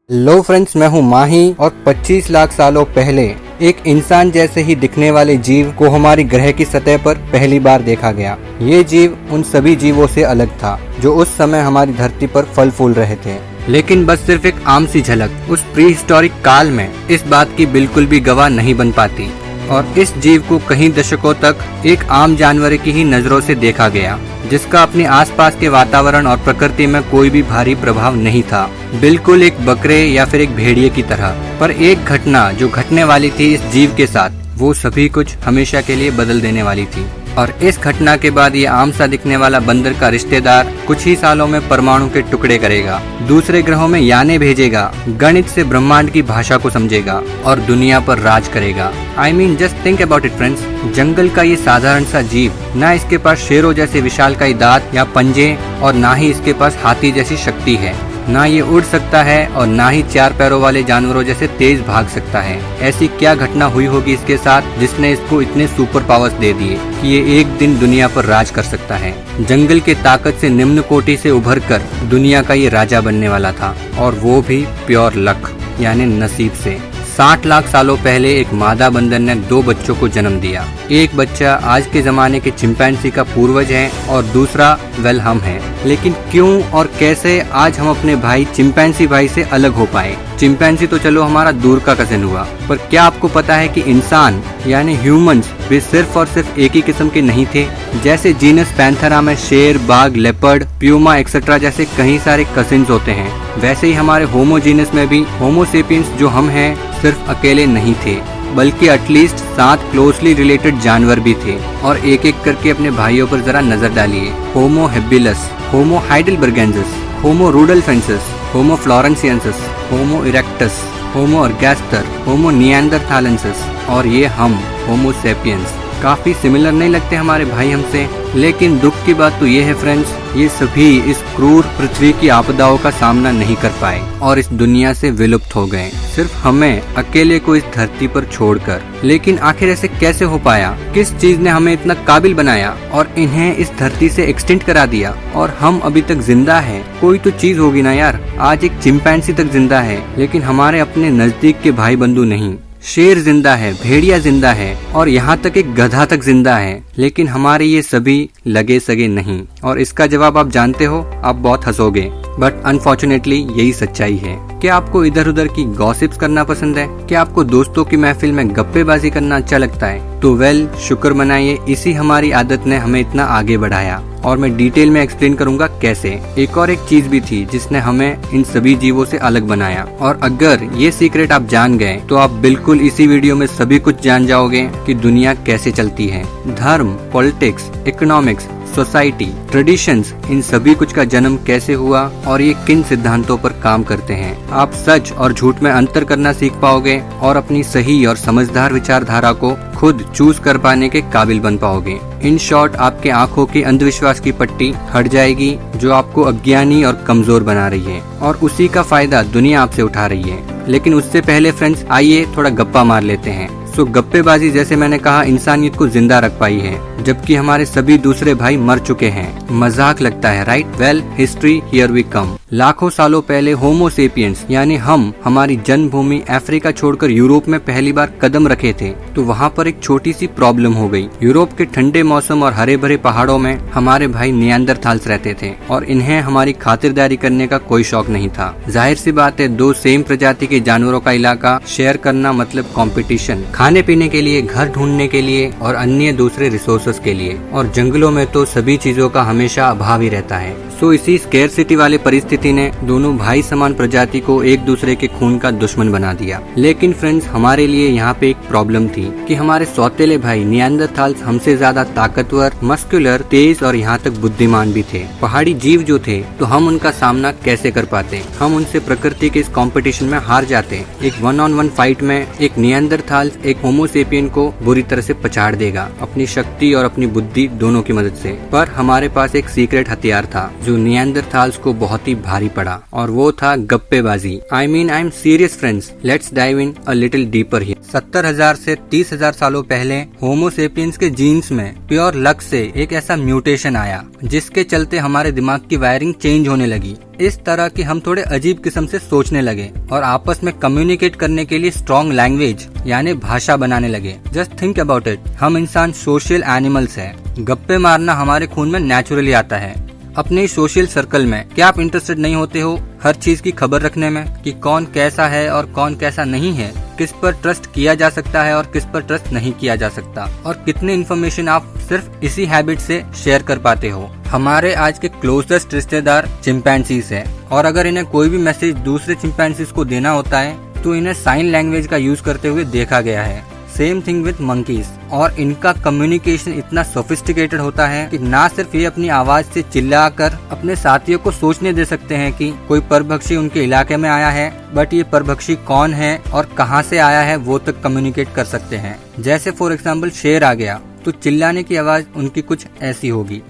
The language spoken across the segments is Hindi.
लो फ्रेंड्स, मैं हूँ माही और 25 लाख सालों पहले एक इंसान जैसे ही दिखने वाले जीव को हमारी ग्रह की सतह पर पहली बार देखा गया। ये जीव उन सभी जीवों से अलग था जो उस समय हमारी धरती पर फल फूल रहे थे, लेकिन बस सिर्फ एक आम सी झलक उस प्री हिस्टोरिक काल में इस बात की बिल्कुल भी गवाह नहीं बन पाती। और इस जीव को कई दशकों तक एक आम जानवर की ही नजरों से देखा गया, जिसका अपने आसपास के वातावरण और प्रकृति में कोई भी भारी प्रभाव नहीं था, बिल्कुल एक बकरे या फिर एक भेड़िए की तरह। पर एक घटना जो घटने वाली थी इस जीव के साथ, वो सभी कुछ हमेशा के लिए बदल देने वाली थी। और इस घटना के बाद ये आम सा दिखने वाला बंदर का रिश्तेदार कुछ ही सालों में परमाणु के टुकड़े करेगा, दूसरे ग्रहों में यानें भेजेगा, गणित से ब्रह्मांड की भाषा को समझेगा और दुनिया पर राज करेगा। I mean, just think about it friends। जंगल का ये साधारण सा जीव, ना इसके पास शेरों जैसे विशालकाय दांत या पंजे और ना ही इसके पास हाथी जैसी शक्ति है, ना ये उड़ सकता है और ना ही 4 पैरों वाले जानवरों जैसे तेज भाग सकता है। ऐसी क्या घटना हुई होगी इसके साथ जिसने इसको इतने सुपर पावर्स दे दिए कि ये एक दिन दुनिया पर राज कर सकता है। जंगल के ताकत से निम्न कोटि से उभरकर दुनिया का ये राजा बनने वाला था, और वो भी प्योर लक यानी नसीब से। 60 लाख सालों पहले एक मादा बंदर ने 2 बच्चों को जन्म दिया। एक बच्चा आज के जमाने के चिंपैंजी का पूर्वज है और दूसरा हम हैं। लेकिन क्यों और कैसे आज हम अपने भाई चिंपैंजी भाई से अलग हो पाए? चिंपैंजी तो चलो हमारा दूर का कजिन हुआ, पर क्या आपको पता है कि इंसान यानी ह्यूमंस वे सिर्फ और सिर्फ एक ही किस्म के नहीं थे? जैसे जीनस पैंथेरा में शेर, बाघ, लेपर्ड, प्यूमा एक्सेट्रा जैसे कई सारे कजिन्स होते हैं, वैसे ही हमारे होमो जीनस में भी होमो सेपियंस जो हम हैं सिर्फ अकेले नहीं थे, बल्कि एटलीस्ट 7 क्लोजली रिलेटेड जानवर भी थे। और एक एक करके अपने भाइयों पर जरा नजर डालिए। होमो हेबिलस, होमो हाइडेलबर्गेंसिस, होमो रूडलफेंसिस, होमो फ्लोरेंसियंसिस, होमो इरेक्टस, होमो अर्गेस्टर, होमो निएंडरथालेंसिस और ये हम होमो सेपियंस। काफी सिमिलर नहीं लगते हमारे भाई हमसे? लेकिन दुख की बात तो ये है फ्रेंड्स, ये सभी इस क्रूर पृथ्वी की आपदाओं का सामना नहीं कर पाए और इस दुनिया से विलुप्त हो गए, सिर्फ हमें अकेले को इस धरती पर छोड़कर। लेकिन आखिर ऐसे कैसे हो पाया? किस चीज ने हमें इतना काबिल बनाया और इन्हें इस धरती से एक्सटिंक्ट करा दिया और हम अभी तक जिंदा हैं? कोई तो चीज होगी ना यार। आज एक चिंपैंजी तक जिंदा है, लेकिन हमारे अपने नजदीक के भाई बंधु नहीं। शेर जिंदा है, भेड़िया जिंदा है और यहाँ तक एक गधा तक जिंदा है, लेकिन हमारे ये सभी लगे सगे नहीं। और इसका जवाब आप जानते हो? आप बहुत हंसोगे, बट अनफॉर्चुनेटली यही सच्चाई है। क्या आपको इधर उधर की गॉसिप्स करना पसंद है? क्या आपको दोस्तों की महफिल में गप्पेबाजी करना अच्छा लगता है? तो शुक्र मनाइए, इसी हमारी आदत ने हमें इतना आगे बढ़ाया और मैं डिटेल में एक्सप्लेन करूंगा कैसे। एक चीज भी थी जिसने हमें इन सभी जीवों से अलग बनाया, और अगर ये सीक्रेट आप जान गए तो आप बिल्कुल इसी वीडियो में सभी कुछ जान जाओगे कि दुनिया कैसे चलती है। धर्म, पॉलिटिक्स, इकोनॉमिक्स, सोसाइटी, ट्रेडिशंस, इन सभी कुछ का जन्म कैसे हुआ और ये किन सिद्धांतों पर काम करते हैं। आप सच और झूठ में अंतर करना सीख पाओगे और अपनी सही और समझदार विचारधारा को खुद चूज कर पाने के काबिल बन पाओगे। इन शॉर्ट, आपके आंखों की अंधविश्वास की पट्टी हट जाएगी जो आपको अज्ञानी और कमजोर बना रही है, और उसी का फायदा दुनिया आपसे उठा रही है। लेकिन उससे पहले फ्रेंड्स, आइए थोड़ा गप्पा मार लेते हैं। गप्पेबाजी, जैसे मैंने कहा, इंसानियत को जिंदा रख पाई है, जबकि हमारे सभी दूसरे भाई मर चुके हैं। मजाक लगता है, right? History here we come. लाखों सालों पहले होमो सेपियंस यानी हम हमारी जन्मभूमि अफ्रीका छोड़कर यूरोप में पहली बार कदम रखे थे, तो वहाँ पर एक छोटी सी प्रॉब्लम हो गई। यूरोप के ठंडे मौसम और हरे भरे पहाड़ों में हमारे भाई निएंडरथाल्स रहते थे और इन्हें हमारी खातिरदारी करने का कोई शौक नहीं था। जाहिर सी बात है, 2 सेम प्रजाति के जानवरों का इलाका शेयर करना मतलब कॉम्पिटिशन, खाने पीने के लिए, घर ढूंढने के लिए और अन्य दूसरे रिसोर्सेस के लिए। और जंगलों में तो सभी चीजों का हमेशा अभाव ही रहता है। इसी स्केरसिटी वाले परिस्थिति ने दोनों भाई समान प्रजाति को एक दूसरे के खून का दुश्मन बना दिया। लेकिन फ्रेंड्स, हमारे लिए यहाँ पे एक प्रॉब्लम थी कि हमारे सौतेले भाई निएंडरथाल्स हमसे ज्यादा ताकतवर, मस्कुलर, तेज और यहाँ तक बुद्धिमान भी थे। पहाड़ी जीव जो थे, तो हम उनका सामना कैसे कर पाते? हम उनसे प्रकृति के इस कंपटीशन में हार जाते। एक 1-on-1 फाइट में एक निएंडरथाल्स एक होमो सेपियन को बुरी तरह से पछाड़ देगा, अपनी शक्ति और अपनी बुद्धि दोनों की मदद से। पर हमारे पास एक सीक्रेट हथियार था जो जो निएंडरथाल्स को बहुत ही भारी पड़ा, और वो था गप्पेबाजी। I am serious friends, let's dive in a little deeper here. 70,000 से 30,000 सालों पहले होमो सेपियंस के जीन्स में प्योर लक से एक ऐसा म्यूटेशन आया जिसके चलते हमारे दिमाग की वायरिंग चेंज होने लगी। इस तरह कि हम थोड़े अजीब किस्म से सोचने लगे और आपस में कम्युनिकेट करने के लिए स्ट्रॉन्ग लैंग्वेज यानी भाषा बनाने लगे। जस्ट थिंक अबाउट इट, हम इंसान सोशल एनिमल्स हैं। गप्पे मारना हमारे खून में नेचुरली आता है। अपने सोशल सर्कल में क्या आप इंटरेस्टेड नहीं होते हो हर चीज की खबर रखने में कि कौन कैसा है और कौन कैसा नहीं है, किस पर ट्रस्ट किया जा सकता है और किस पर ट्रस्ट नहीं किया जा सकता, और कितने इन्फॉर्मेशन आप सिर्फ इसी हैबिट से शेयर कर पाते हो। हमारे आज के क्लोजेस्ट रिश्तेदार चिंपैंजीज हैं, और अगर इन्हें कोई भी मैसेज दूसरे चिंपैंजीज को देना होता है तो इन्हें साइन लैंग्वेज का यूज करते हुए देखा गया है। सेम थिंग विद मंकीज, और इनका कम्युनिकेशन इतना सोफिस्टिकेटेड होता है कि ना सिर्फ ये अपनी आवाज से चिल्लाकर अपने साथियों को सोचने दे सकते हैं कि कोई परभक्षी उनके इलाके में आया है, बट ये परभक्षी कौन है और कहां से आया है वो तक कम्युनिकेट कर सकते हैं। जैसे फॉर एग्जाम्पल शेर आ गया तो चिल्लाने की आवाज उनकी कुछ ऐसी होगी,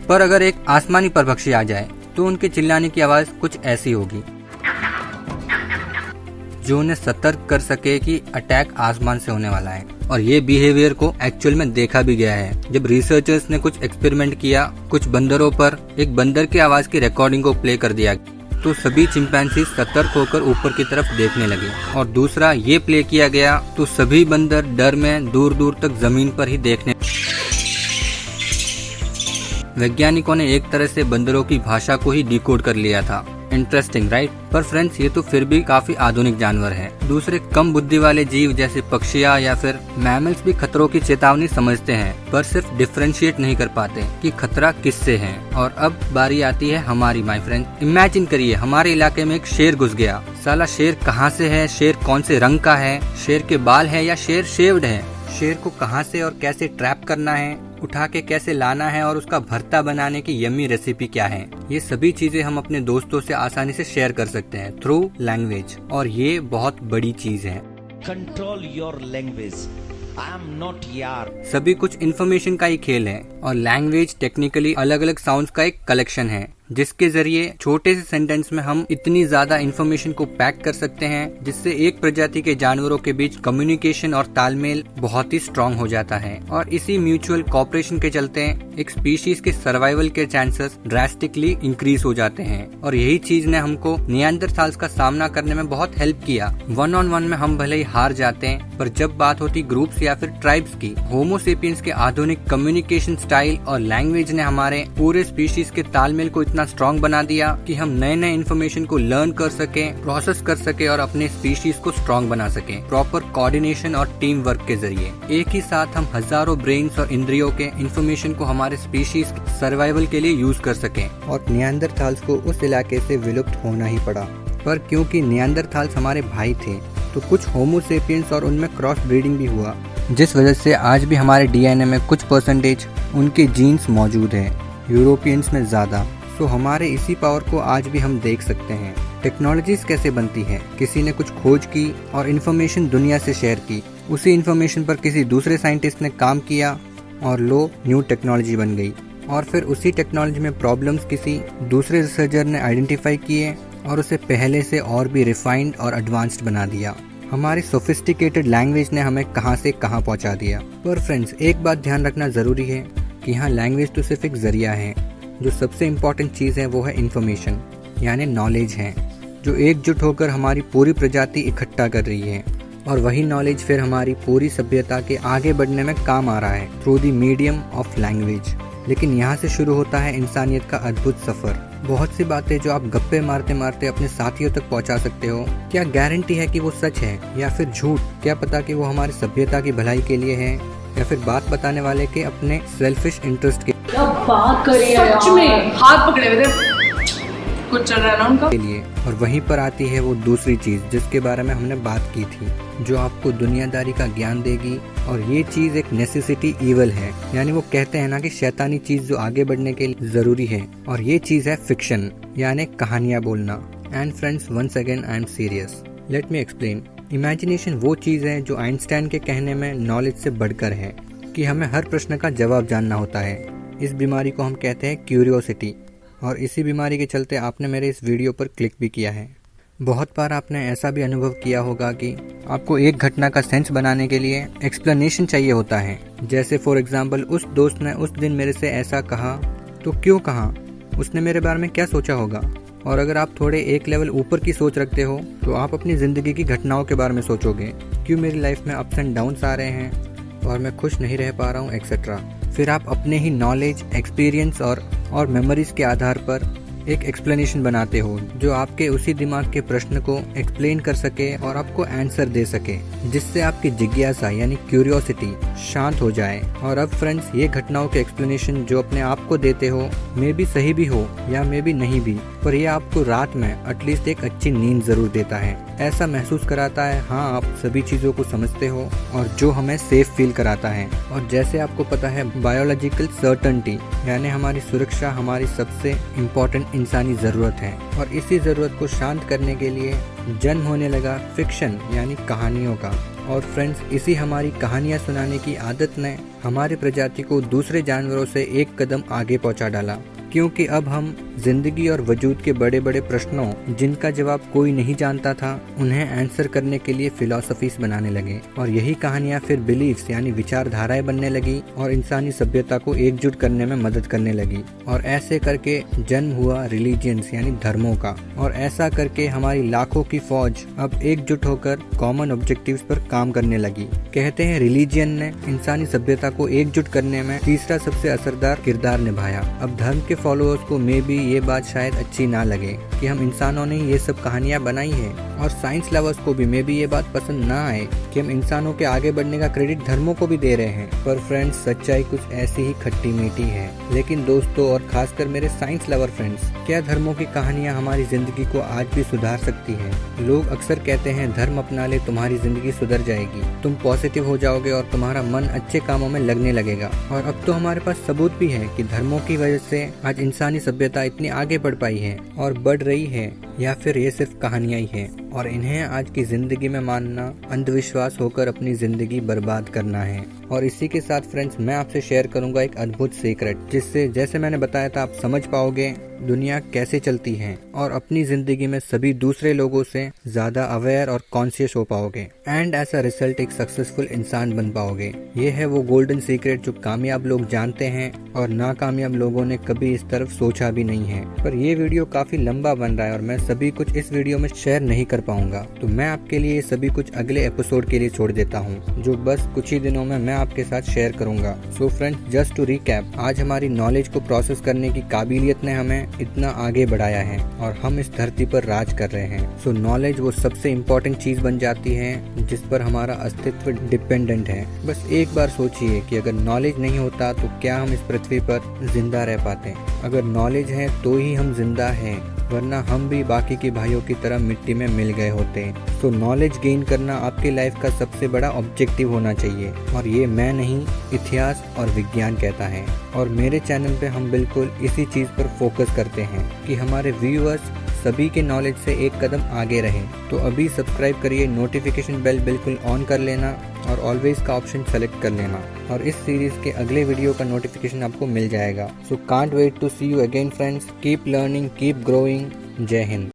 पर अगर एक आसमानी परभक्षी आ जाए तो उनके चिल्लाने की आवाज कुछ ऐसी होगी, जो उन्हें सतर्क कर सके कि अटैक आसमान से होने वाला है। और ये बिहेवियर को एक्चुअल में देखा भी गया है। जब रिसर्चर्स ने कुछ एक्सपेरिमेंट किया, कुछ बंदरों पर एक बंदर की आवाज की रिकॉर्डिंग को प्ले कर दिया तो सभी चिंपैंजी सतर्क होकर ऊपर की तरफ देखने लगे, और दूसरा ये प्ले किया गया तो सभी बंदर डर में दूर दूर तक जमीन पर ही देखने। वैज्ञानिकों ने एक तरह से बंदरों की भाषा को ही डिकोड कर लिया था। Interesting right? पर फ्रेंड्स, ये तो फिर भी काफी आधुनिक जानवर हैं। दूसरे कम बुद्धि वाले जीव जैसे पक्षियाँ या फिर मैमल्स भी खतरों की चेतावनी समझते हैं, पर सिर्फ डिफरेंशिएट नहीं कर पाते कि खतरा किससे है। और अब बारी आती है हमारी, माय फ्रेंड। इमेजिन करिए हमारे इलाके में एक शेर घुस गया। साला शेर कहाँ से है, शेर कौन से रंग का है, शेर के बाल है या शेर शेव्ड है, शेर को कहाँ से और कैसे ट्रैप करना है, उठा के कैसे लाना है, और उसका भरता बनाने की यम्मी रेसिपी क्या है, ये सभी चीजें हम अपने दोस्तों से आसानी से शेयर कर सकते हैं थ्रू लैंग्वेज, और ये बहुत बड़ी चीज है। Control your language. I am not यार। सभी कुछ इन्फॉर्मेशन का ही खेल है, और लैंग्वेज टेक्निकली अलग अलग साउंड्स का एक कलेक्शन है, जिसके जरिए छोटे से सेंटेंस में हम इतनी ज्यादा इन्फॉर्मेशन को पैक कर सकते हैं जिससे एक प्रजाति के जानवरों के बीच कम्युनिकेशन और तालमेल बहुत ही स्ट्रांग हो जाता है। और इसी म्यूचुअल कोऑपरेशन के चलते एक स्पीशीज के सर्वाइवल के चांसेस ड्रास्टिकली इंक्रीज हो जाते हैं। और यही चीज ने हमको निएंडरथाल्स का सामना करने में बहुत हेल्प किया। 1-on-1 में हम भले ही हार जाते हैं, पर जब बात होती ग्रुप्स या फिर ट्राइब्स की, होमो सेपियंस के आधुनिक कम्युनिकेशन स्टाइल और लैंग्वेज ने हमारे पूरे स्पीशीज के तालमेल को स्ट्रॉन्ग बना दिया कि हम नए नए इन्फॉर्मेशन को लर्न कर सके, प्रोसेस कर सके और अपने स्पीशीज को स्ट्रॉन्ग बना सके प्रॉपर कोऑर्डिनेशन और टीम वर्क के जरिए। एक ही साथ हम हजारों ब्रेन्स और इंद्रियों के इन्फॉर्मेशन को हमारे स्पीशीज सर्वाइवल के लिए यूज कर सके। और निएंडरथाल्स को उस इलाके से विलुप्त होना ही पड़ा, पर क्योंकि निएंडरथाल्स हमारे भाई थे तो कुछ होमो सेपियंस और उनमें क्रॉस ब्रीडिंग भी हुआ, जिस वजह से आज भी हमारे डीएनए में कुछ परसेंटेज उनके जीन्स मौजूद है, यूरोपियंस में ज्यादा। तो हमारे इसी पावर को आज भी हम देख सकते हैं। टेक्नोलॉजीज कैसे बनती है, किसी ने कुछ खोज की और इन्फॉर्मेशन दुनिया से शेयर की, उसी इन्फॉर्मेशन पर किसी दूसरे साइंटिस्ट ने काम किया और लो न्यू टेक्नोलॉजी बन गई। और फिर उसी टेक्नोलॉजी में प्रॉब्लम्स किसी दूसरे रिसर्चर ने आइडेंटिफाई किए और उसे पहले से और भी रिफाइंड और एडवांस्ड बना दिया। हमारी सोफिस्टिकेटेड लैंग्वेज ने हमें कहां से कहां पहुंचा दिया। पर फ्रेंड्स, एक बात ध्यान रखना जरूरी है कि यहाँ लैंग्वेज तो सिर्फ एक जरिया है, जो सबसे इम्पोर्टेंट चीज़ है वो है इन्फॉर्मेशन यानी नॉलेज है, जो एकजुट होकर हमारी पूरी प्रजाति इकट्ठा कर रही है। और वही नॉलेज फिर हमारी पूरी सभ्यता के आगे बढ़ने में काम आ रहा है through the medium of language. लेकिन यहाँ से शुरू होता है इंसानियत का अद्भुत सफर। बहुत सी बातें जो आप गप्पे मारते मारते अपने साथियों तक पहुँचा सकते हो, क्या गारंटी है कि वो सच है या फिर झूठ? क्या पता कि वो हमारी सभ्यता की भलाई के लिए है या फिर बात बताने वाले के अपने सेल्फिश इंटरेस्ट के बात करिए सच में हाथ पकड़े हुए थे, कुछ चल रहा है ना उनका के लिए। और वहीं पर आती है वो दूसरी चीज जिसके बारे में हमने बात की थी, जो आपको दुनियादारी का ज्ञान देगी। और ये चीज एक नेसेसिटी ईवल है, यानी वो कहते हैं ना कि शैतानी चीज जो आगे बढ़ने के लिए जरूरी है, और ये चीज है फिक्शन यानी कहानियां बोलना। And friends, once again I am serious, let me explain. Imagination वो चीज है जो आइंस्टाइन के कहने में नॉलेज से बढ़कर है, कि हमें हर प्रश्न का जवाब जानना होता है। इस बीमारी को हम कहते हैं क्यूरियोसिटी, और इसी बीमारी के चलते आपने मेरे इस वीडियो पर क्लिक भी किया है। बहुत बार आपने ऐसा भी अनुभव किया होगा कि आपको एक घटना का सेंस बनाने के लिए एक्सप्लेनेशन चाहिए होता है। जैसे फॉर एग्जाम्पल, उस दोस्त ने उस दिन मेरे से ऐसा कहा, तो क्यों कहा, उसने मेरे बारे में क्या सोचा होगा। और अगर आप थोड़े एक लेवल ऊपर की सोच रखते हो तो आप अपनी ज़िंदगी की घटनाओं के बारे में सोचोगे, क्यों मेरी लाइफ में अप्स एंड डाउन्स आ रहे हैं और मैं खुश नहीं रह पा रहा हूँ, एक्सेट्रा। फिर आप अपने ही नॉलेज, एक्सपीरियंस और मेमोरीज के आधार पर एक एक्सप्लेनेशन बनाते हो जो आपके उसी दिमाग के प्रश्न को एक्सप्लेन कर सके और आपको आंसर दे सके, जिससे आपकी जिज्ञासा यानी क्यूरियोसिटी शांत हो जाए। और अब फ्रेंड्स, ये घटनाओं के एक्सप्लेनेशन जो अपने आप को देते हो, मे बी सही भी हो या मे बी नहीं भी, पर ये आपको रात में एटलीस्ट एक अच्छी नींद जरूर देता है। ऐसा महसूस कराता है हाँ, आप सभी चीज़ों को समझते हो, और जो हमें सेफ फील कराता है। और जैसे आपको पता है, बायोलॉजिकल सर्टेनिटी यानी हमारी सुरक्षा हमारी सबसे इम्पोर्टेंट इंसानी ज़रूरत है। और इसी ज़रूरत को शांत करने के लिए जन्म होने लगा फिक्शन यानी कहानियों का। और फ्रेंड्स, इसी हमारी कहानियाँ सुनाने की आदत ने हमारी प्रजाति को दूसरे जानवरों से एक कदम आगे पहुँचा डाला, क्योंकि अब हम जिंदगी और वजूद के बड़े बड़े प्रश्नों जिनका जवाब कोई नहीं जानता था, उन्हें आंसर करने के लिए फिलॉसफीज बनाने लगे। और यही कहानियाँ फिर बिलीफ्स यानी विचारधाराएं बनने लगी और इंसानी सभ्यता को एकजुट करने में मदद करने लगी। और ऐसे करके जन्म हुआ रिलीजियंस यानी धर्मों का। और ऐसा करके हमारी लाखों की फौज अब एकजुट होकर कॉमन ऑब्जेक्टिव्स पर काम करने लगी। कहते हैं रिलीजियन ने इंसानी सभ्यता को एकजुट करने में तीसरा सबसे असरदार किरदार निभाया। अब धर्म के फॉलोअर्स को मे बी ये बात शायद अच्छी ना लगे कि हम इंसानों ने ये सब कहानियां बनाई है, और साइंस लवर्स को भी मे बी ये बात पसंद ना आए कि हम इंसानों के आगे बढ़ने का क्रेडिट धर्मों को भी दे रहे हैं। पर फ्रेंड्स, सच्चाई कुछ ऐसी ही खट्टी मीठी है। लेकिन दोस्तों, और खासकर मेरे साइंस लवर फ्रेंड्स, क्या धर्मों की कहानियां हमारी जिंदगी को आज भी सुधार सकती है? लोग अक्सर कहते हैं धर्म अपना ले तुम्हारी जिंदगी सुधर जाएगी, तुम पॉजिटिव हो जाओगे और तुम्हारा मन अच्छे कामों में लगने लगेगा। और अब तो हमारे पास सबूत भी है कि धर्मों की वजह से आज इंसानी सभ्यता इतनी आगे बढ़ पाई है और बढ़ रही है, या फिर ये सिर्फ कहानियां ही है और इन्हें आज की जिंदगी में मानना अंधविश्वास होकर अपनी जिंदगी बर्बाद करना है। और इसी के साथ फ्रेंड्स, मैं आपसे शेयर करूंगा एक अद्भुत सीक्रेट, जिससे जैसे मैंने बताया था आप समझ पाओगे दुनिया कैसे चलती है और अपनी जिंदगी में सभी दूसरे लोगों से ज्यादा अवेयर और कॉन्शियस हो पाओगे, एंड एज अ रिजल्ट एक सक्सेसफुल इंसान बन पाओगे। ये है वो गोल्डन सीक्रेट जो कामयाब लोग जानते हैं और नाकामयाब लोगों ने कभी इस तरफ सोचा भी नहीं है। पर ये वीडियो काफी लंबा बन रहा है और मैं सभी कुछ इस वीडियो में शेयर नहीं कर पाऊंगा, तो मैं आपके लिए सभी कुछ अगले एपिसोड के लिए छोड़ देता हूँ, जो बस कुछ ही दिनों में मैं आपके साथ शेयर करूंगा। So friends, just to recap, आज हमारी नॉलेज को प्रोसेस करने की काबिलियत ने हमें इतना आगे बढ़ाया है और हम इस धरती पर राज कर रहे हैं। सो नॉलेज वो सबसे इम्पोर्टेंट चीज बन जाती है जिस पर हमारा अस्तित्व डिपेंडेंट है। बस एक बार सोचिए कि अगर नॉलेज नहीं होता तो क्या हम इस पृथ्वी पर जिंदा रह पाते? अगर नॉलेज है तो ही हम जिंदा हैं, वरना हम भी बाकी के भाइयों की तरह मिट्टी में मिल गए होते। तो नॉलेज गेन करना आपकी लाइफ का सबसे बड़ा ऑब्जेक्टिव होना चाहिए, और ये मैं नहीं, इतिहास और विज्ञान कहता है। और मेरे चैनल पे हम बिल्कुल इसी चीज़ पर फोकस करते हैं कि हमारे व्यूअर्स सभी के नॉलेज से एक कदम आगे रहे। तो अभी सब्सक्राइब करिए, नोटिफिकेशन बेल बिल्कुल ऑन कर लेना और ऑलवेज का ऑप्शन सेलेक्ट कर लेना, और इस सीरीज के अगले वीडियो का नोटिफिकेशन आपको मिल जाएगा। So can't wait to see you again friends. Keep learning, keep growing. जय हिंद।